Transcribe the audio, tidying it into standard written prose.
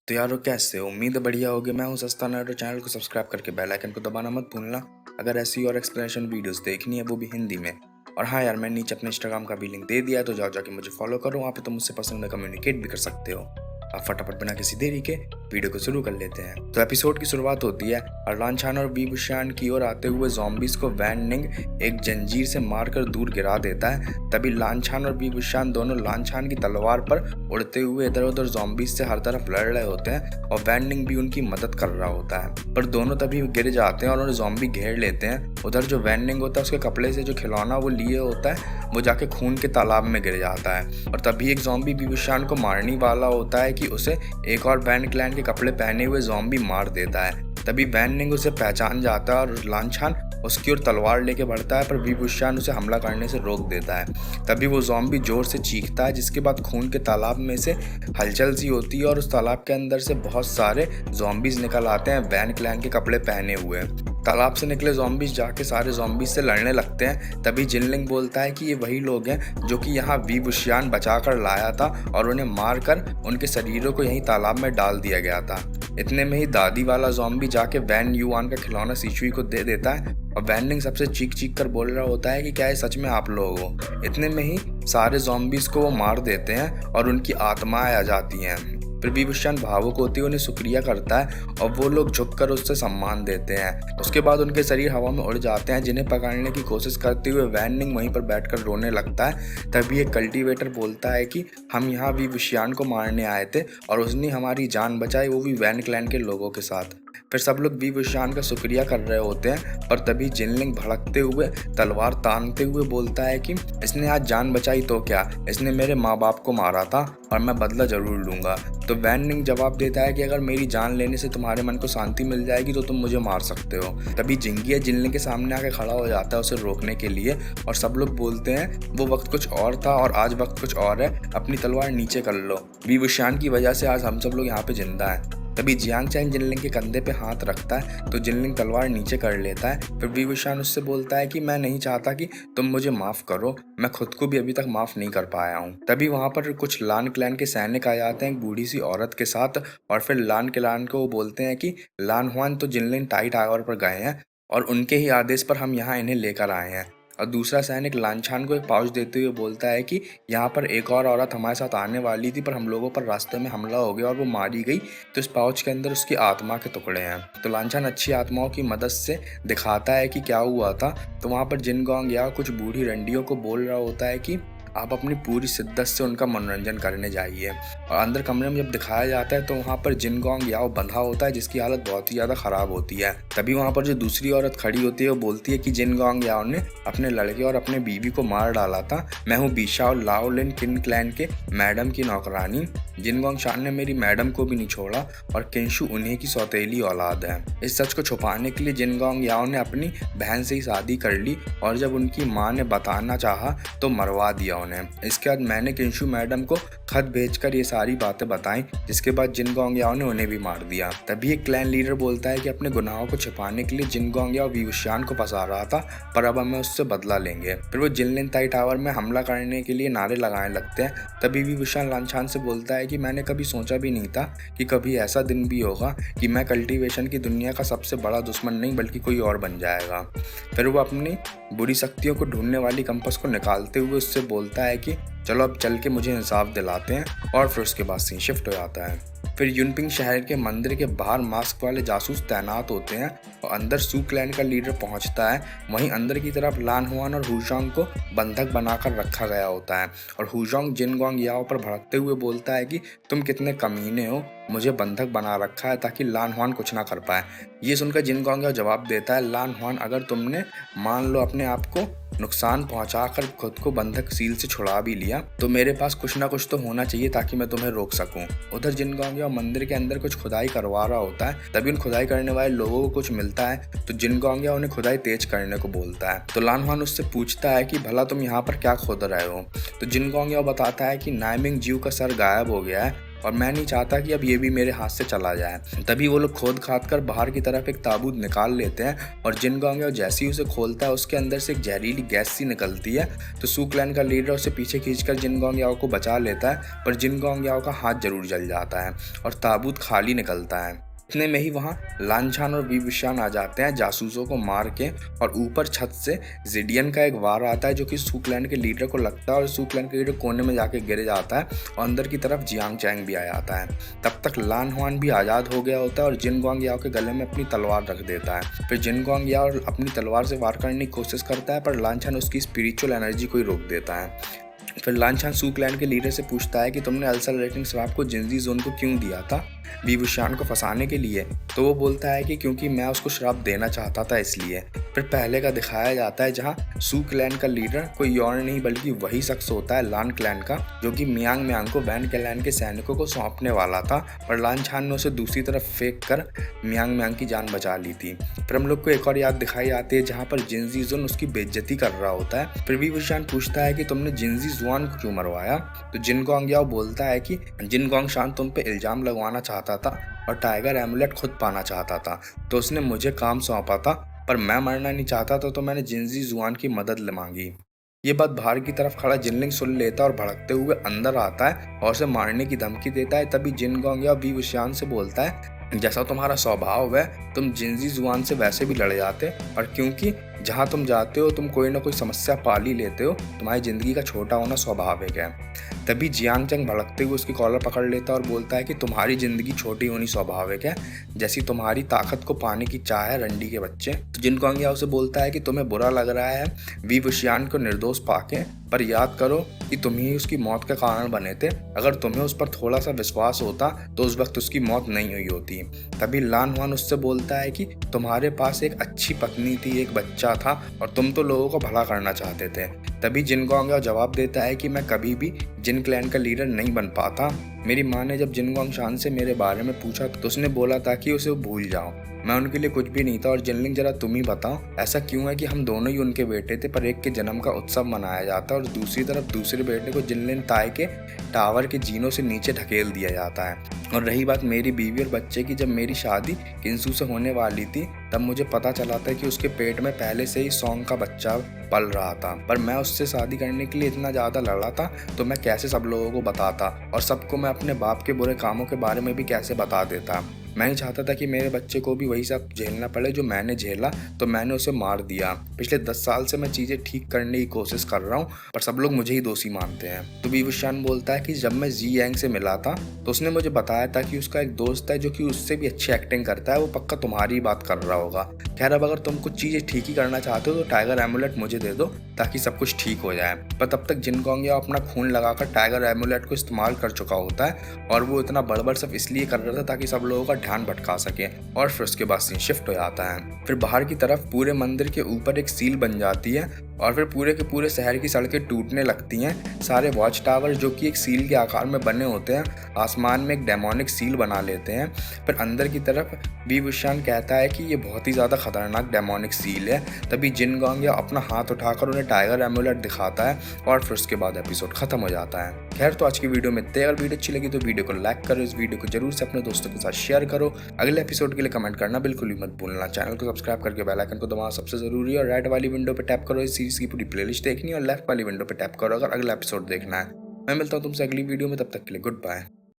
तो यारो कैसे हो? उम्मीद है बढ़िया होगे। मैं हूँ सस्ता नर्ड और चैनल को सब्सक्राइब करके बेल आइकन को दबाना मत भूलना अगर ऐसी और एक्सप्लेनेशन वीडियोस देखनी है, वो भी हिंदी में। और हाँ यार, मैंने नीचे अपने इंस्टाग्राम का भी लिंक दे दिया है, तो जाओ जाके मुझे फॉलो करो। वहाँ पे तुम मुझसे पर्सनल कम्युनिकेट भी कर सकते हो। अब फटाफट बिना किसी देरी के वीडियो को शुरू कर लेते हैं। तो एपिसोड की शुरुआत होती है अरलान छान और वी बुशान की ओर आते हुए ज़ॉम्बीज़ को वैन निंग एक जंजीर से मारकर दूर गिरा देता है। तभी लान छान और वी बुशान दोनों लान छान की तलवार पर उड़ते हुए इधर उधर ज़ॉम्बीज़ से हर तरफ लड़ रहे होते हैं और वैन निंग भी उनकी मदद कर रहा होता है। पर दोनों तभी गिर जाते हैं और उन्हें ज़ॉम्बी घेर लेते हैं। उधर जो वैन निंग होता है, उसके कपड़े से जो खिलौना वो लिए होता है, वो जाके खून के तालाब में गिर जाता है। और तभी एक ज़ॉम्बी वी बुशान को मारने वाला होता है कि उसे एक और वैन क्लैन के कपड़े पहने हुए ज़ॉम्बी मार देता है। तभी वैन निंग उसे पहचान जाता है और लांछान उसकी ओर तलवार लेके बढ़ता है, पर वी बुशान उसे हमला करने से रोक देता है। तभी वो ज़ॉम्बी जोर से चीखता है, जिसके बाद खून के तालाब में से हलचल सी होती है और उस तालाब के अंदर से बहुत सारे ज़ॉम्बीज़ निकल आते हैं वैन क्लैन के कपड़े पहने हुए। तालाब से निकले ज़ॉम्बीज़ जाके सारे ज़ॉम्बीज़ से लड़ने लगते हैं। तभी जिनलिंग बोलता है कि ये वही लोग हैं जो कि यहाँ वी बुशियान बचा कर लाया था और उन्हें मारकर उनके शरीरों को यहीं तालाब में डाल दिया गया था। इतने में ही दादी वाला ज़ॉम्बी जाके वैन युआन का खिलौना सिचुई को दे देता है और वैन सबसे चीख चीख कर बोल रहा होता है कि क्या ये सच में आप लोग हो। इतने में ही सारे ज़ॉम्बीज़ को वो मार देते हैं और उनकी आत्माएं आ जाती हैं। फिर वी बुशान भावुक होती है, उन्हें शुक्रिया करता है और वो लोग झुककर उससे सम्मान देते हैं। उसके बाद उनके शरीर हवा में उड़ जाते हैं। जिन्हें पकड़ने की कोशिश करते हुए वैन निंग वहीं पर बैठकर रोने लगता है। तभी एक कल्टीवेटर बोलता है कि हम यहाँ वी बुशियान को मारने आए थे और उसने हमारी जान बचाई, वो भी वैन क्लैन के लोगों के साथ। फिर सब लोग वी बुशान का शुक्रिया कर रहे होते हैं, पर तभी जिनलिंग भड़कते हुए तलवार तानते हुए बोलता है कि इसने आज जान बचाई तो क्या, इसने मेरे माँ बाप को मारा था और मैं बदला जरूर लूंगा। तो वैन निंग जवाब देता है कि अगर मेरी जान लेने से तुम्हारे मन को शांति मिल जाएगी तो तुम मुझे मार सकते हो। तभी जिंगिया जिनलिंग के सामने आके खड़ा हो जाता है उसे रोकने के लिए, और सब लोग बोलते हैं वो वक्त कुछ और था और आज वक्त कुछ और है, अपनी तलवार नीचे कर लो। वी बुशान की वजह से आज हम सब लोग यहाँ पे जिंदा हैं। तभी जियांग चैन जिनलिंग के कंधे पे हाथ रखता है तो जिनलिंग तलवार नीचे कर लेता है। फिर वी बुशान उससे बोलता है कि मैं नहीं चाहता कि तुम मुझे माफ करो, मैं खुद को भी अभी तक माफ नहीं कर पाया हूँ। तभी वहां पर कुछ लान क्लैन के सैनिक आ जाते हैं एक बूढ़ी सी औरत के साथ, और फिर लान क्लैन को वो बोलते हैं कि लान हुआन तो जिनलिंग टाई टावर पर गए हैं और उनके ही आदेश पर हम यहाँ इन्हें लेकर आए हैं। और दूसरा सैनिक लांछान को एक पाउच देते हुए बोलता है कि यहाँ पर एक और औरत हमारे साथ आने वाली थी, पर हम लोगों पर रास्ते में हमला हो गया और वो मारी गई, तो इस पाउच के अंदर उसकी आत्मा के टुकड़े हैं। तो लांछान अच्छी आत्माओं की मदद से दिखाता है कि क्या हुआ था। तो वहाँ पर जिनगोंग या कुछ बूढ़ी रंडियों को बोल रहा होता है कि आप अपनी पूरी शिद्दत से उनका मनोरंजन करने जाइए। और अंदर कमरे में जब दिखाया जाता है तो वहाँ पर जिनगोंग याओ बंधा होता है, जिसकी हालत बहुत ही ज़्यादा ख़राब होती है। तभी वहाँ पर जो दूसरी औरत खड़ी होती है वो बोलती है कि जिनगोंग याओ ने अपने लड़के और अपने बीवी को मार डाला था। मैं हूँ बीशा और लाओलिन किन क्लैन के मैडम की नौकरानी। जिनगोंग शान ने मेरी मैडम को भी नहीं छोड़ा और किंशु उन्हीं की सौतेली औलाद है। इस सच को छुपाने के लिए जिनगोंग याओ ने अपनी बहन से ही शादी कर ली और जब उनकी माँ ने बताना चाहा तो मरवा दिया उन्हें। इसके बाद मैंने किंशु मैडम को खत भेजकर ये सारी बातें बताई, जिसके बाद जिनगोंग याओ ने उन्हें भी मार दिया। तभी एक क्लैन लीडर बोलता है कि अपने गुनाहों को छिपाने के लिए जिनगोंग याओ वी बुशियान को फंसा रहा था, पर अब हमें उससे बदला लेंगे। फिर वो जिनलिन ताई टावर में हमला करने के लिए नारे लगाने लगते हैं। तभी वी बुशियान लांछान से बोलता है कि मैंने कभी सोचा भी नहीं था कि कभी ऐसा दिन भी होगा कि मैं कल्टीवेशन की दुनिया का सबसे बड़ा दुश्मन नहीं बल्कि कोई और बन जाएगा। फिर वो अपनी बुरी शक्तियों को ढूंढने वाली कंपास को निकालते हुए उससे बोलता है कि चलो अब चल के मुझे इंसाफ दिलाते हैं, और फिर उसके बाद सीन शिफ्ट हो जाता है। फिर यूनपिंग शहर के मंदिर के बाहर मास्क वाले जासूस तैनात होते हैं और अंदर सू क्लैन का लीडर पहुंचता है। वहीं अंदर की तरफ लान हुआन और हुजोंग को बंधक बनाकर रखा गया होता है और हुजोंग जिनगोंग याओ पर भड़कते हुए बोलता है कि तुम कितने कमीने हो, मुझे बंधक बना रखा है ताकि लान हुआन कुछ ना कर पाए। ये सुनकर जिनगोंग याओ जवाब देता है, लान हुआन अगर तुमने मान लो अपने आप को नुकसान पहुंचाकर खुद को बंधक सील से छुड़ा भी लिया, तो मेरे पास कुछ ना कुछ तो होना चाहिए ताकि मैं तुम्हें रोक सकूं। उधर जिनगोंग याओ मंदिर के अंदर कुछ खुदाई करवा रहा होता है। तभी उन खुदाई करने वाले लोगों को कुछ मिलता है तो जिनगोंग याओ उन्हें खुदाई तेज करने को बोलता है। तो लान हुआन उससे पूछता है कि भला तुम यहाँ पर क्या खोद रहे हो। तो जिनगोंग याओ बताता है कि नाइमिंग जीव का सर गायब हो गया है और मैं नहीं चाहता कि अब ये भी मेरे हाथ से चला जाए। तभी वो लोग खोद खाद कर बाहर की तरफ एक ताबूत निकाल लेते हैं और जिन गोंग याओ जैसे ही उसे खोलता है उसके अंदर से एक जहरीली गैस सी निकलती है। तो सू क्लैन का लीडर उसे पीछे खींचकर जिन गोंग याओ को बचा लेता है, पर जिन गोंग याओ का हाथ जरूर जल जाता है और ताबूत खाली निकलता है। इतने में ही वहाँ लानछान और विवुशियान आ जाते हैं जासूसों को मार के, और ऊपर छत से जिडियन का एक वार आता है जो कि सू क्लैन के लीडर को लगता है और सू क्लैन के लीडर कोने में जाके गिर जाता है और अंदर की तरफ जियांग चैंग भी आ जाता है। तब तक लान हुआन भी आज़ाद हो गया होता है और जिन गोंग याओ के गले में अपनी तलवार रख देता है। फिर जिन गोंग याओ अपनी तलवार से वार करने की कोशिश करता है, पर लानछान उसकी स्पिरिचुअल एनर्जी को ही रोक देता है। फिर लानछान सू क्लैन के लीडर से पूछता है कि तुमने अल्सरेटिंग स्वैप को जिंजी जोन को क्यों दिया था, विवुशियान को फंसाने के लिए? तो वो बोलता है कि क्योंकि मैं उसको श्राप देना चाहता था इसलिए। फिर पहले का दिखाया जाता है जहाँ सू क्लैन का लीडर कोई और नहीं बल्कि वही शख्स होता है लान क्लैन का, जो कि मियांग मियांग को वैन क्लैन के सैनिकों को सौंपने वाला था, पर लानछान ने उसे दूसरी तरफ फेंक कर मियांग मियांग की जान बचा ली थी। फिर हम लोग को एक और याद दिखाई आती है जहाँ पर जिंजी जोन उसकी बेइज्जती कर रहा होता है। फिर विवुशियान पूछता है कि तुमने जिंजी जुआन को क्यों मरवाया? तो जिन गोंग याओ बोलता है कि जिन गोंग शान तुम पे इल्जाम लगवाना चाहता था और टाइगर एमुलेट खुद पाना चाहता था, तो उसने मुझे काम सौंपा था, पर मैं मरना नहीं चाहता था, तो मैंने जिंजी जुआन की मदद मांगी। ये बात बाहर की तरफ खड़ा जिनलिंग सुन लेता और भड़कते हुए अंदर आता है और उसे मारने की धमकी देता है। तभी जिन गोंग याओ विवुशियान से बोलता है, जैसा तुम्हारा स्वभाव है तुम जिंजी जुआन से वैसे भी लड़ जाते, और क्योंकि जहाँ तुम जाते हो तुम कोई ना कोई समस्या पाल ही लेते हो, तुम्हारी जिंदगी का छोटा होना स्वाभाविक है। तभी जियांग चैंग भड़कते हुए उसकी कॉलर पकड़ लेता और बोलता है कि तुम्हारी जिंदगी छोटी होनी स्वाभाविक है, जैसी तुम्हारी ताकत को पाने की चाह है रंडी के बच्चे। तो जिन गोंग याओ से बोलता है कि तुम्हें बुरा लग रहा है विवुशियान को निर्दोष पाके, पर याद करो कि तुम ही उसकी मौत का कारण बने थे। अगर तुम्हें उस पर थोड़ा सा विश्वास होता तो उस वक्त उसकी मौत नहीं हुई होती। तभी लान हुआन उससे बोलता है कि तुम्हारे पास एक अच्छी पत्नी थी, एक बच्चा था, और तुम तो लोगों को भला करना चाहते थे। तभी जिन गोंग याओ जवाब देता है कि मैं कभी भी जिन क्लैन का लीडर नहीं बन पाता। मेरी माँ ने जब जिन गोंग शान से मेरे बारे में पूछा तो उसने बोला था कि उसे भूल जाओ, मैं उनके लिए कुछ भी नहीं था। और जिनलिंग जरा तुम ही बताओ ऐसा क्यों है कि हम दोनों ही उनके बेटे थे, पर एक के जन्म का उत्सव मनाया जाता है और दूसरी तरफ दूसरे बेटे को जिनलिन ताई के टावर के जीनों से नीचे ढकेल दिया जाता है। और रही बात मेरी बीवी और बच्चे की, जब मेरी शादी किंसू से होने वाली थी तब मुझे पता चला था कि उसके पेट में पहले से ही सॉन्ग का बच्चा पल रहा था, पर मैं उससे शादी करने के लिए इतना ज़्यादा लड़ा था तो मैं कैसे सब लोगों को बताता, और सबको मैं अपने बाप के बुरे कामों के बारे में भी कैसे बता देता। मैं नहीं चाहता था कि मेरे बच्चे को भी वही सब झेलना पड़े जो मैंने झेला, तो मैंने उसे मार दिया। पिछले 10 साल से मैं चीज़ें ठीक करने की कोशिश कर रहा हूँ, पर सब लोग मुझे ही दोषी मानते हैं। तो विवुशियान बोलता है कि जब मैं जी यांग से मिला था तो उसने मुझे बताया था कि उसका एक दोस्त है जो कि उससे भी अच्छी एक्टिंग करता है, वो पक्का तुम्हारी बात कर रहा होगा। खैर अब अगर तुम कुछ चीज़ें ठीक ही करना चाहते हो तो टाइगर एमुलेट मुझे दे दो ताकि सब कुछ ठीक हो जाए। पर तब तक जिन गोंग याओ अपना खून लगाकर टाइगर एमुलेट को इस्तेमाल कर चुका होता है, और वो इतना बड़बड़ सिर्फ इसलिए कर रहा था ताकि सब लोगों का ध्यान भटका सके। और फिर उसके बाद सीन शिफ्ट हो जाता है। फिर बाहर की तरफ पूरे मंदिर के ऊपर एक सील बन जाती है और फिर पूरे के पूरे शहर की सड़कें टूटने लगती हैं। सारे वॉच टावर जो कि एक सील के आकार में बने होते हैं आसमान में एक डेमोनिक सील बना लेते हैं। फिर अंदर की तरफ विवुशियान कहता है कि ये बहुत ही ज़्यादा खतरनाक डेमोनिक सील है। तभी जिन गोंग याओ अपना हाथ उठाकर उन्हें टाइगर एमुलेट दिखाता है और फिर उसके बाद एपिसोड खत्म हो जाता है। खैर तो आज की वीडियो में इतने। अगर वीडियो अच्छी लगी तो वीडियो को लाइक करो, इस वीडियो को जरूर से अपने दोस्तों के साथ शेयर करो। अगले एपिसोड के लिए कमेंट करना बिल्कुल भी मत भूलना। चैनल को सब्सक्राइब करके बेल आइकन को दबाना सबसे जरूरी है, और राइट वाली विंडो पे टैप करो इस सीरीज की पूरी प्लेलिस्ट देखनी है, और लेफ्ट वाली विंडो पे टैप करो अगर अगला एपिसोड देखना है। मैं मिलता हूँ तुमसे अगली वीडियो में, तब तक के लिए गुड बाय।